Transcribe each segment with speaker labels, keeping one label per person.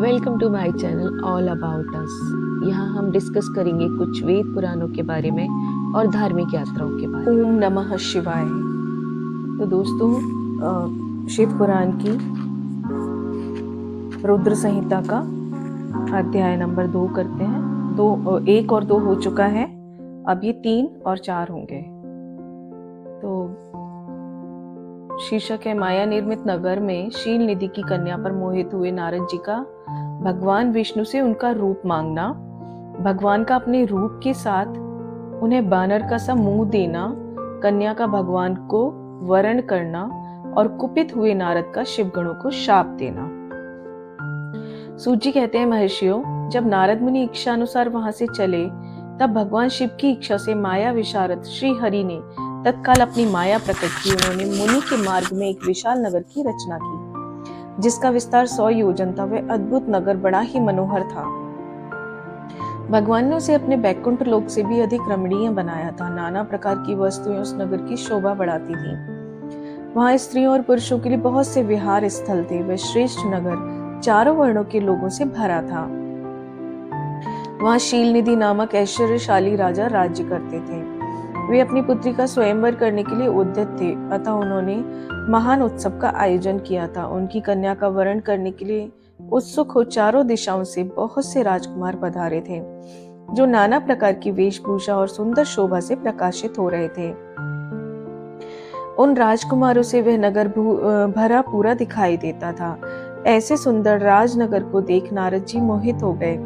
Speaker 1: Welcome to my channel all about us. यहाँ हम discuss करेंगे कुछ वेद पुराणों के बारे में और धार्मिक यात्राओं के बारे में।
Speaker 2: ओम नमः शिवाय। तो दोस्तों, शिव पुराण की रुद्र संहिता का अध्याय नंबर 2 करते हैं। 1 और 2 हो चुका है, अब ये 3 और 4 होंगे। तो शीर्षक है, माया निर्मित नगर में शील निधि की कन्या पर मोहित हुए नारद जी का भगवान विष्णु से उनका रूप मांगना, भगवान का अपने रूप के साथ उन्हें बानर का सा मुंह देना, कन्या का भगवान को वरण करना और कुपित हुए नारद का शिवगणों को शाप देना। सूत जी कहते हैं, महर्षियों, जब नारद मुनि इच्छा अनुसार वहां से चले, तब भगवान शिव की इच्छा से माया विशारद श्री हरि ने तत्काल अपनी माया प्रकट की। उन्होंने मुनि के मार्ग में एक विशाल नगर की रचना की, जिसका विस्तार 100 योजन था। वह अद्भुत नगर बड़ा ही मनोहर था। भगवान ने उसे अपने बैकुंठ लोक से भी अधिक रमणीय बनाया था। नाना प्रकार की वस्तुएं उस नगर की शोभा बढ़ाती थीं। वहां स्त्रियों और पुरुषों के लिए बहुत से विहार स्थल थे। वह श्रेष्ठ नगर चारों वर्णों के लोगों से भरा था। वहां शील निधि नामक ऐश्वर्यशाली राजा राज्य करते थे। वे अपनी पुत्री का स्वयंवर करने के लिए उद्यत थे, अतः उन्होंने महान उत्सव का आयोजन किया था। उनकी कन्या का वरण करने के लिए उत्सुक हो चारों दिशाओं से बहुत से राजकुमार पधारे थे, जो नाना प्रकार की वेशभूषा और सुंदर शोभा से प्रकाशित हो रहे थे। उन राजकुमारों से वह नगर भरा पूरा दिखाई देता था। ऐसे सुंदर राजनगर को देख नारद जी मोहित हो गए।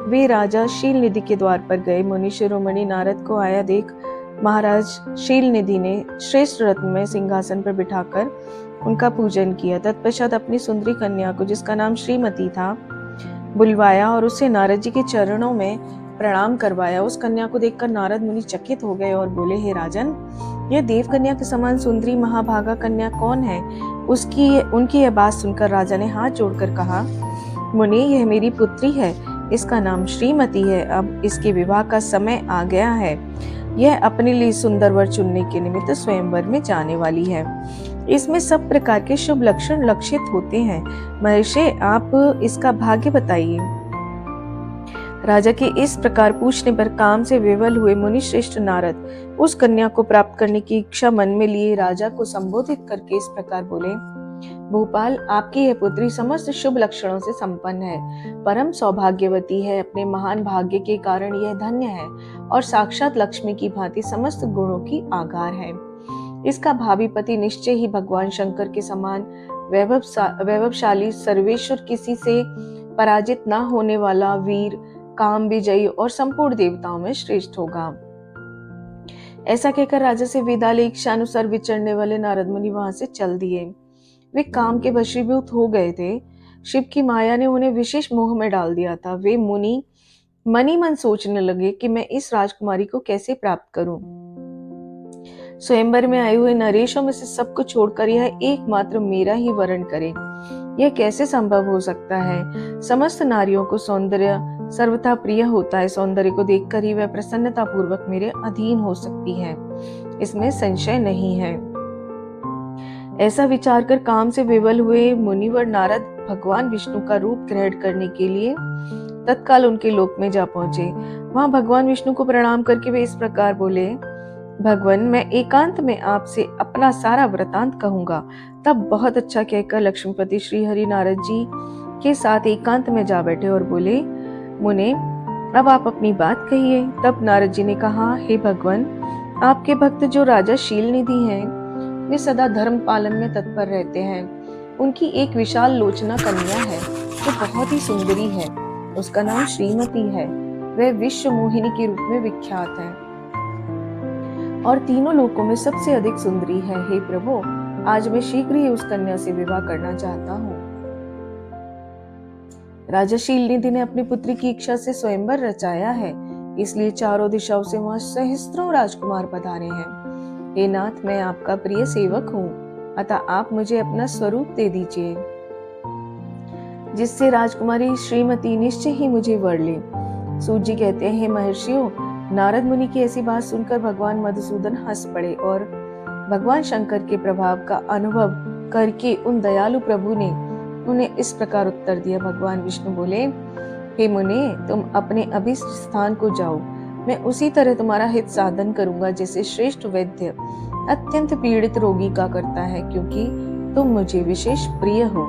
Speaker 2: वे राजा शील निधि के द्वार पर गए। मुनि शिरोमणि नारद को आया देख महाराज शील निधि ने श्रेष्ठ रत्न में सिंहासन पर बिठाकर उनका पूजन किया। तत्पश्चात अपनी सुंदरी कन्या को, जिसका नाम श्रीमती था, बुलवाया और उसे नारद जी के चरणों में प्रणाम करवाया। उस कन्या को देखकर नारद मुनि चकित हो गए और बोले, हे राजन, यह देव कन्या के समान सुंदरी महाभागा कन्या कौन है? उनकी यह बात सुनकर राजा ने हाथ जोड़कर कहा, मुनि, यह मेरी पुत्री है। इसका नाम श्रीमती है। अब इसके विवाह का समय आ गया है। यह अपने लिए सुंदर वर चुनने के निमित्त स्वयंवर में जाने वाली है। इसमें सब प्रकार के शुभ लक्षण लक्षित होते हैं। महर्षि, आप इसका भाग्य बताइए। राजा के इस प्रकार पूछने पर काम से विवल हुए मुनि श्रेष्ठ नारद उस कन्या को प्राप्त करने की इच्छा मन में लिए राजा को संबोधित करके इस प्रकार बोले, भोपाल, आपकी यह पुत्री समस्त शुभ लक्षणों से संपन्न है, परम सौभाग्यवती है। अपने महान भाग्य के कारण यह धन्य है और साक्षात लक्ष्मी की भांति समस्त गुणों की आगार है। इसका भावी पति निश्चय ही भगवान शंकर के समान वैभवशाली, सर्वेश्वर, किसी से पराजित न होने वाला, वीर, काम विजयी और संपूर्ण देवताओं में श्रेष्ठ होगा। ऐसा कहकर राजा से विदा ले इच्छानुसार विचरने वाले नारद मुनि वहां से चल दिए। वे काम के वशीभूत हो गए थे। शिव की माया ने उन्हें विशेष मोह में डाल दिया था। वे मुनि मन ही मन सोचने लगे कि मैं इस राजकुमारी को कैसे प्राप्त करूं। स्वयंवर में आए हुए नरेशों में से सबको छोड़कर यह एकमात्र मेरा ही वरण करे, यह कैसे संभव हो सकता है? समस्त नारियों को सौंदर्य सर्वथा प्रिय होता है। सौंदर्य को देखकर ही वह प्रसन्नता पूर्वक मेरे अधीन हो सकती है, इसमें संशय नहीं है। ऐसा विचार कर काम से विवल हुए मुनिवर नारद भगवान विष्णु का रूप ग्रहण करने के लिए तत्काल उनके लोक में जा पहुंचे। वहां भगवान विष्णु को प्रणाम करके वे इस प्रकार बोले, भगवान, मैं एकांत में आपसे अपना सारा वृतांत कहूंगा। तब बहुत अच्छा कहकर लक्ष्मीपति श्री हरि नारद जी के साथ एकांत में जा बैठे और बोले, मुने, अब आप अपनी बात कहिए। तब नारद जी ने कहा, हे भगवान, आपके भक्त जो राजा शील निधि हैं, वे सदा धर्म पालन में तत्पर रहते हैं। उनकी एक विशाल लोचना कन्या है जो बहुत ही सुंदरी है। उसका नाम श्रीमती है। वह विश्व मोहिनी के रूप में विख्यात है और तीनों लोकों में सबसे अधिक सुंदरी है। हे प्रभु, आज मैं शीघ्र ही उस कन्या से विवाह करना चाहता हूँ। राजा शील निधि ने अपनी पुत्री की इच्छा से स्वयंवर रचाया है, इसलिए चारों दिशाओं से वहां सहस्त्रों राजकुमार पधारे हैं। हे नाथ, मैं आपका प्रिय सेवक हूँ, अतः आप मुझे अपना स्वरूप दे दीजिए, जिससे राजकुमारी श्रीमती निश्चय ही मुझे वर ले। सूत जी कहते हैं, महर्षियों, नारद मुनि की ऐसी बात सुनकर भगवान मधुसूदन हंस पड़े और भगवान शंकर के प्रभाव का अनुभव करके उन दयालु प्रभु ने उन्हें इस प्रकार उत्तर दिया। भगवान विष्णु बोले, हे मुने, तुम अपने अभिष्ट स्थान को जाओ। मैं उसी तरह तुम्हारा हित साधन करूंगा जैसे श्रेष्ठ वैद्य अत्यंत पीड़ित रोगी का करता है, क्योंकि तुम मुझे विशेष प्रिय हो।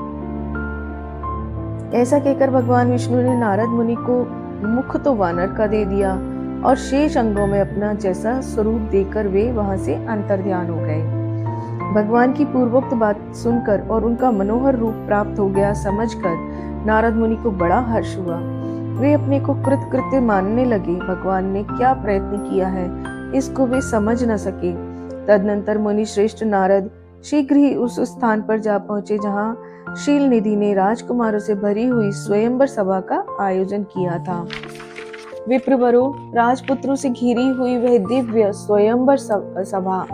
Speaker 2: ऐसा कहकर भगवान विष्णु ने नारद मुनि को मुख तो वानर का दे दिया और शेष अंगों में अपना जैसा स्वरूप देकर वे वहां से अंतर्ध्यान हो गए। भगवान की पूर्वोक्त बात सुनकर और उनका मनोहर रूप प्राप्त हो गया समझकर नारद मुनि को बड़ा हर्ष हुआ। वे अपने को कृतकृत्य मानने लगे। भगवान ने क्या प्रयत्न किया है इसको वे समझ न सके। तदनंतर मुनि श्रेष्ठ नारद शीघ्र ही उस स्थान पर जा पहुंचे जहां शील निधि ने राजकुमारों से भरी हुई स्वयंवर सभा का आयोजन किया था। विप्रवरों, राजपुत्रों से घिरी हुई वह दिव्य स्वयंवर सभा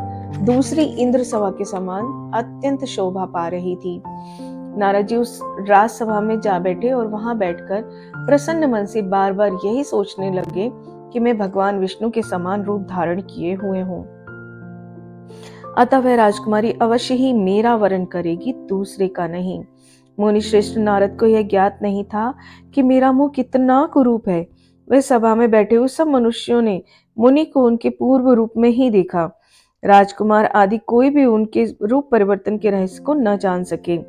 Speaker 2: दूसरी इंद्र सभा के समान अत्यंत शोभा पा रही थी। नारद जी उस राजसभा में जा बैठे और वहां बैठकर प्रसन्न मन से बार बार यही सोचने लगे कि मैं भगवान विष्णु के समान रूप धारण किए हुए हूँ, अतः वह राजकुमारी अवश्य ही मेरा वरण करेगी, दूसरे का नहीं। मुनि श्रेष्ठ नारद को यह ज्ञात नहीं था कि मेरा मुंह कितना कुरूप है। वह सभा में बैठे हुए सब मनुष्यों ने मुनि को उनके पूर्व रूप में ही देखा। राजकुमार आदि कोई भी उनके रूप परिवर्तन के रहस्य को न जान सके।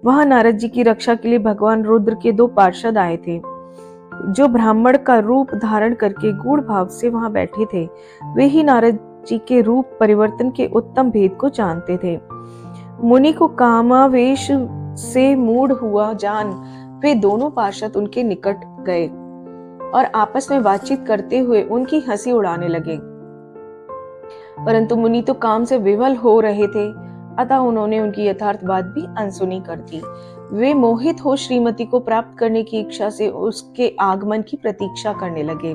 Speaker 2: वहां नारद जी की रक्षा के लिए भगवान रुद्र के 2 पार्षद आए थे, जो ब्राह्मण का रूप धारण करके गूढ़ भाव से वहां बैठे थे। वे ही नारद जी के रूप परिवर्तन के उत्तम भेद को जानते थे। मुनि को कामावेश से मूढ़ हुआ जान वे दोनों पार्षद उनके निकट गए और आपस में बातचीत करते हुए उनकी हंसी उड़ाने लगे। परंतु मुनि तो काम से विवल हो रहे थे, अतः उन्होंने उनकी यथार्थ बात भी अनसुनी कर दी। वे मोहित हो श्रीमती को प्राप्त करने की इच्छा से उसके आगमन की प्रतीक्षा करने लगे।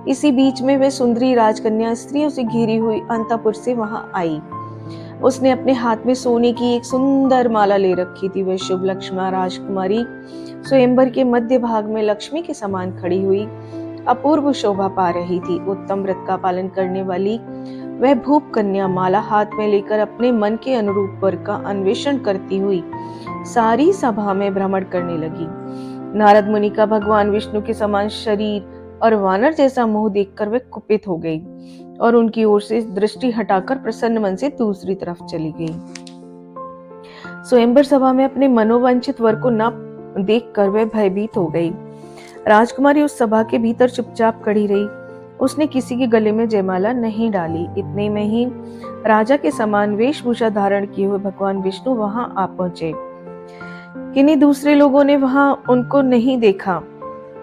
Speaker 2: इसी बीच में वह सुंदरी राजकन्या स्त्रियों से घिरी हुई अंतपुर से वहां आई। उसने अपने हाथ में सोने की एक सुंदर माला ले रखी थी। वह शुभ लक्ष्मा राजकुमारी स्वयंवर के मध्य भाग में लक्ष्मी के समान खड़ी हुई अपूर्व शोभा पा रही थी। उत्तम व्रत का पालन करने वाली वह भूप कन्या माला हाथ में लेकर अपने मन के अनुरूप वर का अन्वेषण करती हुई सारी सभा में भ्रमण करने लगी। नारद मुनि का भगवान विष्णु के समान शरीर और वानर जैसा मुंह देखकर वह कुपित हो गई और उनकी ओर से दृष्टि हटाकर प्रसन्न मन से दूसरी तरफ चली गई। स्वयंवर सभा में अपने मनोवांछित वर को न देखकर वह भयभीत हो गई। राजकुमारी उस सभा के भीतर चुपचाप खड़ी रही। उसने किसी के गले में जयमाला नहीं डाली। इतने में ही राजा के समान वेशभूषा धारण किए हुए भगवान विष्णु वहां आ पहुंचे। किन्हीं दूसरे लोगों ने वहां उनको नहीं देखा,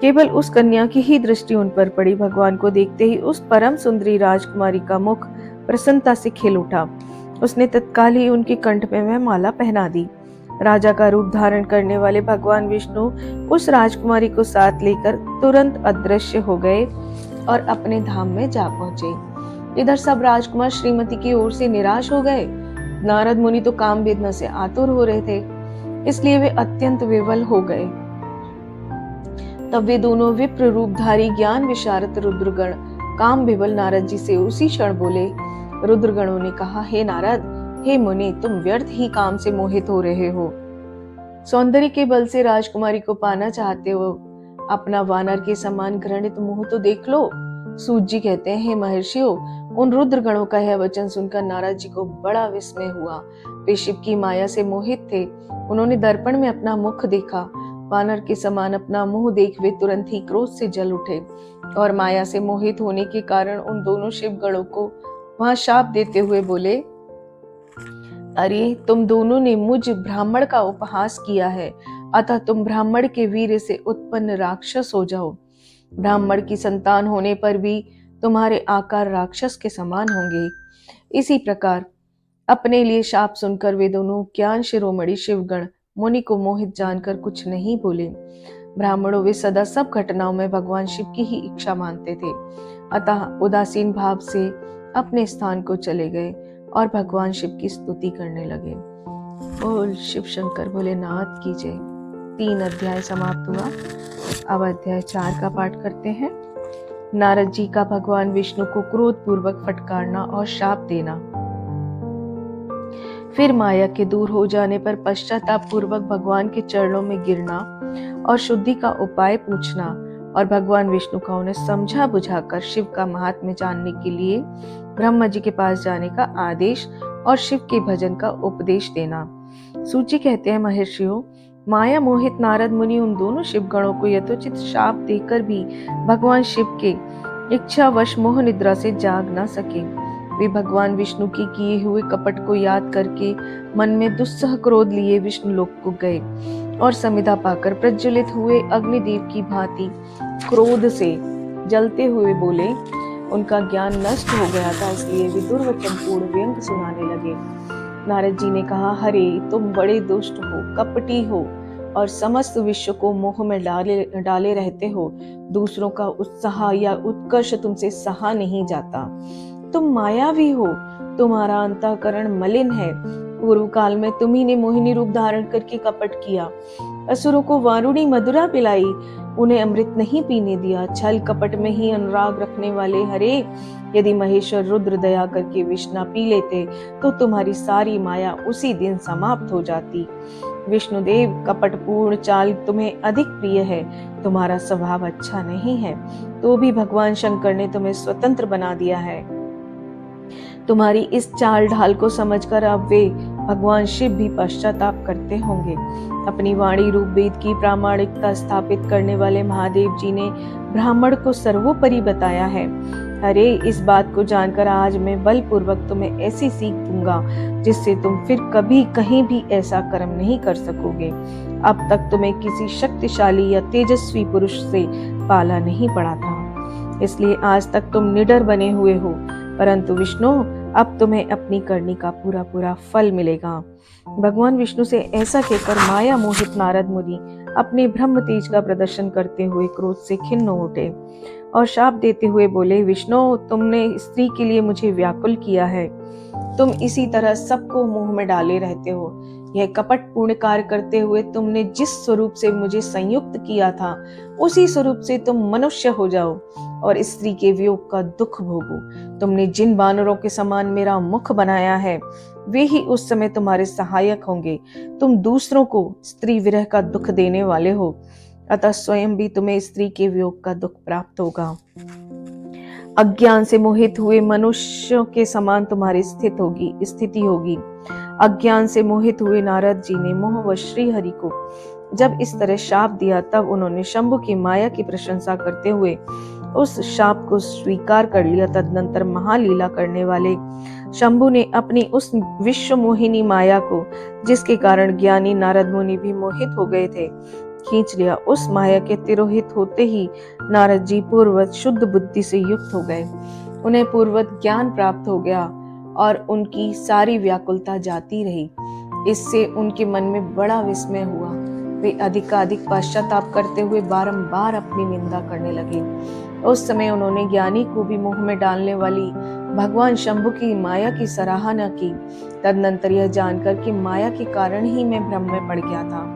Speaker 2: केवल उस कन्या की ही दृष्टि उन पर पड़ी। भगवान को देखते ही उस परम सुंदरी राजकुमारी का मुख प्रसन्नता से खिल उठा। उसने तत्काल ही उनके कंठ में वह माला पहना दी। राजा का रूप धारण करने वाले भगवान विष्णु उस राजकुमारी को साथ लेकर तुरंत अदृश्य हो गए और अपने धाम में जा पहुंचे। इधर सब राजकुमार श्रीमती की ओर से निराश हो गए। नारद मुनि तो काम वेदना से आतुर हो रहे थे, इसलिए वे अत्यंत विवल हो गए। तब वे दोनों विप्र रूपधारी ज्ञान विशारद रुद्रगण काम विवल नारद जी से उसी क्षण बोले। रुद्रगणों ने कहा, हे नारद, हे मुनि, तुम व्यर्थ ही काम से मोहित हो रहे हो। सौंदर्य के बल से राजकुमारी को पाना चाहते हो। अपना वानर के समान घृणित मुंह तो देख लो। सूत जी कहते हैं, हे महर्षियों, उन रुद्रगणों का यह वचन सुनकर नारद जी को बड़ा विस्मय हुआ। वे शिव की माया से मोहित थे। उन्होंने दर्पण में अपना मुख देखा। वानर के समान अपना मुंह देख वे तुरंत ही क्रोध से जल उठे और माया से मोहित होने के कारण उन दोनों शिवगणों को वहां शाप देते हुए बोले, अरे, तुम दोनों ने मुझ ब्राह्मण का उपहास किया है, अतः तुम ब्राह्मण के वीर से उत्पन्न राक्षस हो जाओ। ब्राह्मण की संतान होने पर भी तुम्हारे आकार राक्षस के समान होंगे। इसी प्रकार अपने लिए शाप सुनकर वे दोनों ज्ञान शिरोमणि शिवगण मुनि को मोहित जानकर कुछ नहीं बोले। ब्राह्मणों वे सदा सब घटनाओं में भगवान शिव की ही इच्छा मानते थे, अतः उदासीन भाव से अपने स्थान को चले गए और भगवान शिव की स्तुति करने लगे। बोल शिव शंकर भोलेनाथ की जय। 3 अध्याय समाप्त हुआ। अब अध्याय 4 का पाठ करते हैं। नारद जी का भगवान विष्णु को क्रोध पूर्वक फटकारना और शाप देना। फिर माया के दूर हो जाने पर पश्चाताप पूर्वक भगवान के चरणों में गिरना और शुद्धि का उपाय पूछना और भगवान विष्णु का उन्हें समझा बुझाकर शिव का महात्म्य जानने के लिए ब्रह्मा जी के पास जाने का आदेश और शिव के भजन का उपदेश देना। सूची कहते हैं, महर्षियों, माया मोहित नारद मुनि उन दोनों शिवगणों को यथोचित शाप देकर भी भगवान शिव के इच्छावश मोह निद्रा से जाग न सके। वे भगवान विष्णु की किए हुए कपट को याद करके मन में दुस्सह क्रोध लिए विष्णु लोक को गए और समिधा पाकर प्रज्वलित हुए अग्निदेव की भांति क्रोध से जलते हुए बोले। उनका ज्ञान नष्ट हो गया था, इसलिए वे दुर्वचन पूर्ण व्यंग सुनाने लगे। नारद जी ने कहा, हरे तुम बड़े दुष्ट हो, कपटी हो और समस्त विश्व को मोह में डाले रहते हो। दूसरों का उत्साह या उत्कर्ष तुमसे सहा नहीं जाता। तुम मायावी हो, तुम्हारा अंतःकरण मलिन है। पूर्व काल में तुम्ही ने मोहिनी रूप धारण करके कपट किया, असुरों को वारुणी मधुरा पिलाई, उन्हें अमृत नहीं पीने दिया। छल कपट में ही अनुराग रखने वाले हरे, यदि महेश्वर रुद्र दया करके विष न पी लेते तो तुम्हारी सारी माया उसी दिन समाप्त हो जाती। विष्णुदेव, कपटपूर्ण चाल तुम्हें अधिक प्रिय है, तुम्हारा स्वभाव अच्छा नहीं है, तो भी भगवान शंकर ने तुम्हें स्वतंत्र बना दिया है। तुम्हारी इस चाल ढाल को समझकर अब वे भगवान शिव भी पश्चाताप करते होंगे। अपनी वाणी रूप वेद की प्रामाणिकता स्थापित करने वाले महादेव जी ने ब्राह्मण को सर्वोपरि बताया है। अरे, इस बात को जानकर आज मैं बलपूर्वक तुम्हें ऐसी सीख दूंगा जिससे तुम फिर कभी कहीं भी ऐसा कर्म नहीं कर सकोगे। अब तक तुम्हें किसी शक्तिशाली या तेजस्वी पुरुष से पाला नहीं पड़ा था, इसलिए आज तक तुम निडर बने हुए हो, परंतु विष्णु, अब तुम्हें अपनी करनी का पूरा पूरा फल मिलेगा। भगवान विष्णु से ऐसा कहकर माया मोहित नारद मुनि अपने ब्रह्म तेज का प्रदर्शन करते हुए क्रोध से खिन्न हो उठे और शाप देते हुए बोले, विष्णु, तुमने स्त्री के लिए मुझे व्याकुल किया है। तुम इसी तरह सबको मुंह में डाले रहते हो। यह कपट पूर्ण कार्य करते हुए तुमने जिस स्वरूप से मुझे संयुक्त किया था, उसी स्वरूप से तुम मनुष्य हो जाओ और स्त्री के वियोग का दुख भोगो। तुमने जिन बानरों के समान मेरा मुख बनाया है, वे ही उस समय तुम्हारे सहायक होंगे। तुम दूसरों को स्त्री विरह का दुख देने वाले हो, अतः स्वयं भी तुम्हें स्त्री के वियोग का दुख प्राप्त होगा। अज्ञान से मोहित हुए मनुष्यों के समान तुम्हारी स्थिति होगी। अज्ञान से मोहित हुए नारद जी ने मोहवश श्री हरि को जब इस तरह शाप दिया, तब उन्होंने शंभु की माया की प्रशंसा करते हुए उस शाप को स्वीकार कर लिया। तदनंतर महालीला करने वाले शंभु ने अपनी उस विश्व मोहिनी माया को, जिसके कारण ज्ञानी नारद मुनि भी मोहित हो गए थे, खींच लिया। उस माया के तिरोहित होते ही नारद जी पूर्ववत शुद्ध बुद्धि से युक्त हो गए। उन्हें पूर्ववत ज्ञान प्राप्त हो गया और उनकी सारी व्याकुलता जाती रही। इससे उनके मन में बड़ा विस्मय हुआ। वे अधिकाधिक पश्चाताप करते हुए बारंबार अपनी निंदा करने लगे। उस समय उन्होंने ज्ञानी को भी मुंह में डालने वाली भगवान शंभु की माया की सराहना की। तदनंतर यह जानकर कि माया के कारण ही मैं भ्रम में पड़ गया था,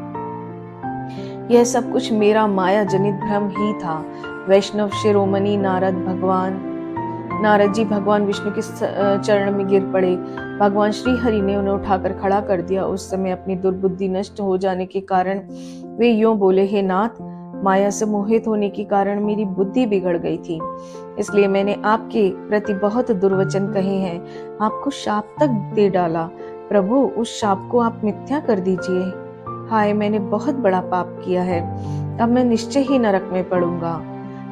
Speaker 2: यह सब कुछ मेरा माया जनित भ्रम ही था। वैष्णव शिरोमणि नारद जी भगवान विष्णु के चरण में गिर पड़े। भगवान श्री हरि ने उन्हें उठाकर खड़ा कर दिया। उस समय अपनी दुर्बुद्धि नष्ट हो जाने के कारण वे यूं बोले, हे नाथ, माया से मोहित होने के कारण मेरी बुद्धि बिगड़ गई थी, इसलिए मैंने आपके प्रति बहुत दुर्वचन कहे हैं, आपको शाप तक दे डाला। प्रभु, उस शाप को आप मिथ्या कर दीजिए। हाय, मैंने बहुत बड़ा पाप किया है, अब मैं निश्चय ही नरक में पड़ूंगा।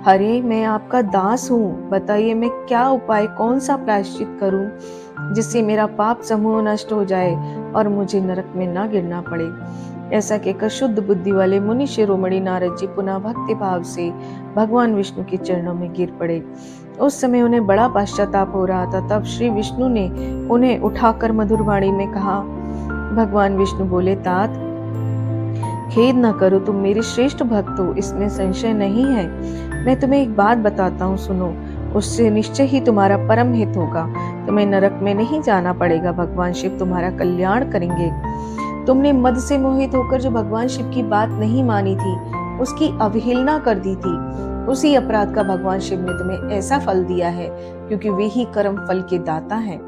Speaker 2: हरे, मैं आपका दास हूँ, बताइए मैं क्या उपाय, कौन सा प्रायश्चित करूं जिससे मेरा पाप समूह नष्ट हो जाए और मुझे नरक में ना गिरना पड़े। ऐसा कहकर शुद्ध बुद्धि वाले मुनि शिरोमणि नारद जी पुनः भक्ति भाव से भगवान विष्णु के चरणों में गिर पड़े। उस समय उन्हें बड़ा पश्चाताप हो रहा था। तब श्री विष्णु ने उन्हें उठाकर मधुर वाणी में कहा। भगवान विष्णु बोले, तात, खेद न करो, तुम मेरे श्रेष्ठ भक्त हो, इसमें संशय नहीं है। मैं तुम्हें एक बात बताता हूँ, सुनो, उससे निश्चय ही तुम्हारा परम हित होगा। तुम्हें नरक में नहीं जाना पड़ेगा, भगवान शिव तुम्हारा कल्याण करेंगे। तुमने मद से मोहित होकर जो भगवान शिव की बात नहीं मानी थी, उसकी अवहेलना कर दी थी, उसी अपराध का भगवान शिव ने तुम्हें ऐसा फल दिया है, क्योंकि वे ही कर्म फल के दाता हैं।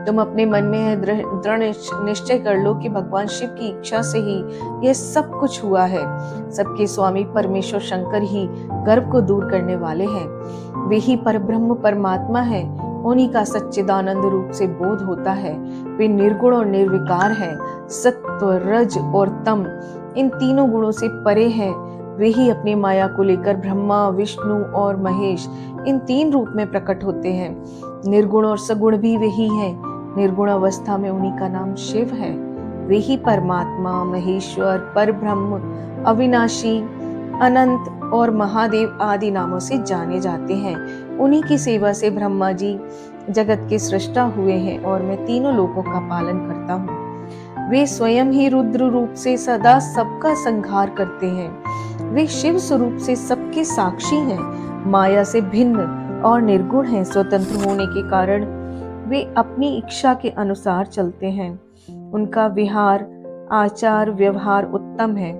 Speaker 2: तुम अपने मन में दृढ़ निश्चय कर लो कि भगवान शिव की इच्छा से ही यह सब कुछ हुआ है। सबके स्वामी परमेश्वर शंकर ही गर्भ को दूर करने वाले हैं। वे ही परब्रह्म परमात्मा है, उन्हीं का सच्चिदानंद रूप से बोध होता है। वे निर्गुण और निर्विकार है, सत्व रज और तम इन तीनों गुणों से परे हैं। वे ही अपनी माया को लेकर ब्रह्मा विष्णु और महेश इन तीन रूप में प्रकट होते हैं। निर्गुण और सगुण भी वही हैं। निर्गुण अवस्था में उन्हीं का नाम शिव है। वे ही परमात्मा, महेश्वर, परब्रह्म, अविनाशी, अनंत और महादेव आदि नामों से जाने जाते हैं। उन्हीं की सेवा से ब्रह्मा जी जगत के सृष्टा हुए हैं और मैं तीनों लोकों का पालन करता हूँ। वे स्वयं ही रुद्र रूप से सदा सबका संहार करते हैं। वे शिव स्वरूप से सबके साक्षी हैं, माया से भिन्न और निर्गुण हैं। स्वतंत्र होने के कारण वे अपनी इच्छा के अनुसार चलते हैं। उनका विहार, आचार, व्यवहार उत्तम है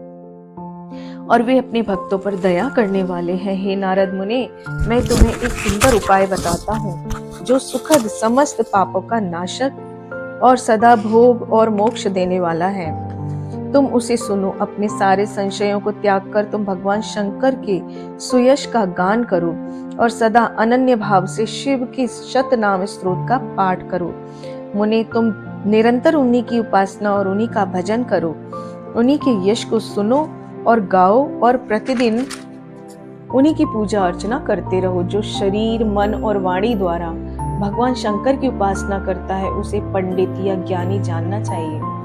Speaker 2: और वे अपने भक्तों पर दया करने वाले हैं। हे नारद मुने, मैं तुम्हें एक सुंदर उपाय बताता हूँ जो सुखद, समस्त पापों का नाशक और सदा भोग और मोक्ष देने वाला है। तुम उसे सुनो। अपने सारे संशयों को त्याग कर तुम भगवान शंकर के सुयश का गान करो और सदा अनन्य भाव से शिव के शत नाम स्तोत्र का पाठ करो। मुने, तुम निरंतर उन्हीं की उपासना और उन्हीं का भजन करो। उन्हीं के यश को सुनो और गाओ और प्रतिदिन उन्हीं की पूजा अर्चना करते रहो। जो शरीर, मन और वाणी द्वारा भगवान शंकर की उपासना करता है, उसे पंडित या ज्ञानी जानना चाहिए।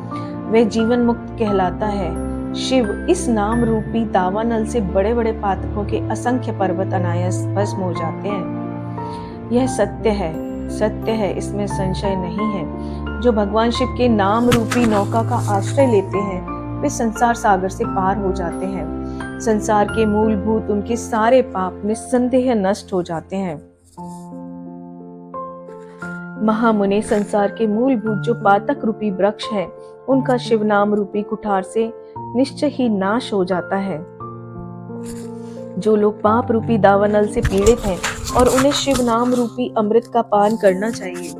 Speaker 2: वह जीवन मुक्त कहलाता है। शिव इस नाम रूपी दावानल से बड़े बड़े पातकों के असंख्य पर्वत अनायास भस्म हो जाते हैं। यह सत्य है, सत्य है, इसमें संशय नहीं है। जो भगवान शिव के नाम रूपी नौका का आश्रय लेते हैं, वे संसार सागर से पार हो जाते हैं। संसार के मूलभूत उनके सारे पाप निस्संदेह नष्ट हो जाते हैं। महामुने, संसार के मूलभूत जो पातक रूपी वृक्ष है, उनका शिव नाम रूपी कुठार से निश्चय ही नाश हो जाता है। जो लोग पाप रूपी दावानल से पीड़ित हैं और उन्हें शिव नाम रूपी अमृत का पान करना चाहिए।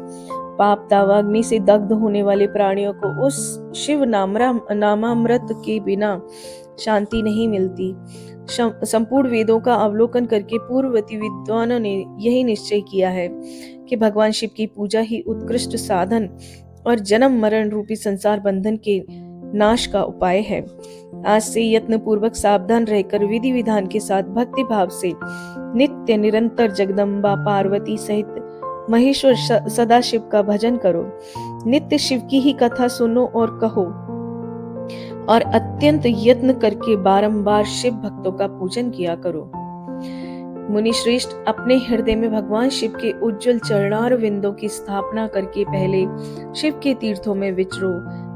Speaker 2: पाप दावाग्नि से दग्ध होने वाले प्राणियों को उस शिव नामामृत के बिना शांति नहीं मिलती। संपूर्ण वेदों का अवलोकन करके पूर्ववर्ती विद्वानों ने यही निश्चय किया है कि भगवान शिव की पूजा ही उत्कृष्ट साधन और जन्म मरण रूपी संसार बंधन के नाश का उपाय है। आज से यत्न पूर्वक सावधान रहकर विधि विधान के साथ भक्ति भाव से नित्य निरंतर जगदम्बा पार्वती सहित महेश्वर सदाशिव का भजन करो। नित्य शिव की ही कथा सुनो और कहो और अत्यंत यत्न करके बारंबार शिव भक्तों का पूजन किया करो। मुनि श्रेष्ठ, अपने हृदय में भगवान शिव के उज्जवल चरणार विंदों की स्थापना करके पहले शिव के तीर्थों में विचरो।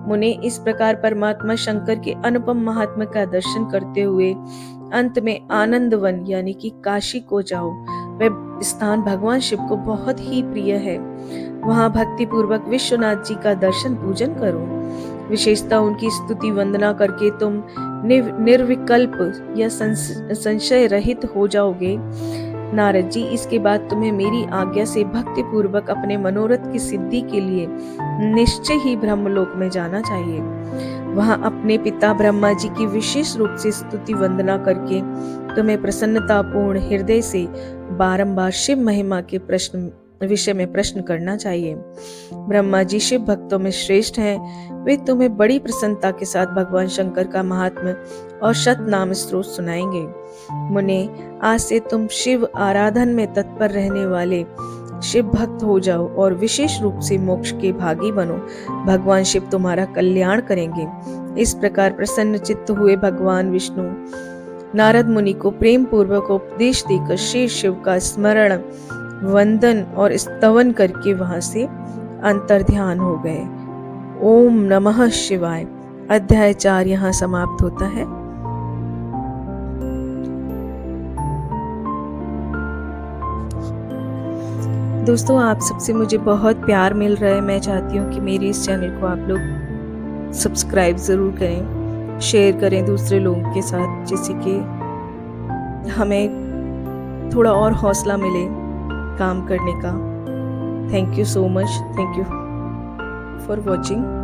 Speaker 2: मुने, इस प्रकार परमात्मा शंकर के अनुपम महात्मा का दर्शन करते हुए अंत में आनंद वन यानी कि काशी को जाओ। वह स्थान भगवान शिव को बहुत ही प्रिय है। वहां भक्ति पूर्वक विश्वनाथ जी का दर्शन पूजन करो। विशेषता उनकी स्तुति वंदना करके तुम निर्विकल्प या संशय रहित हो जाओगे। नारद जी, इसके बाद तुम्हें मेरी आज्ञा से भक्ति पूर्वक अपने मनोरथ की सिद्धि के लिए निश्चय ही ब्रह्मलोक में जाना चाहिए। वहां अपने पिता ब्रह्मा जी की विशेष रूप से स्तुति वंदना करके तुम्हें प्रसन्नतापूर्ण हृदय से बारंबार शिव महिमा के विषय में प्रश्न करना चाहिए। ब्रह्मा जी शिव भक्तों में श्रेष्ठ हैं। वे तुम्हें बड़ी प्रसन्नता के साथ भगवान शंकर का महात्म्य और शत नाम स्तोत्र सुनाएंगे। मुने, आज से तुम शिव आराधन में तत्पर रहने वाले शिव भक्त हो जाओ और विशेष रूप से मोक्ष के भागी बनो। भगवान शिव तुम्हारा कल्याण करेंगे। इस प्रकार प्रसन्न चित्त हुए भगवान विष्णु नारद मुनि को प्रेम पूर्वक उपदेश देकर श्री शिव का स्मरण, वंदन और स्तवन करके वहां से अंतर्ध्यान हो गए। ओम नमः शिवाय। अध्याय 4 यहाँ समाप्त होता है। दोस्तों, आप सबसे मुझे बहुत प्यार मिल रहा है। मैं चाहती हूँ कि मेरे इस चैनल को आप लोग सब्सक्राइब ज़रूर करें, शेयर करें दूसरे लोगों के साथ, जिससे कि हमें थोड़ा और हौसला मिले काम करने का। Thank you so much. Thank you for watching.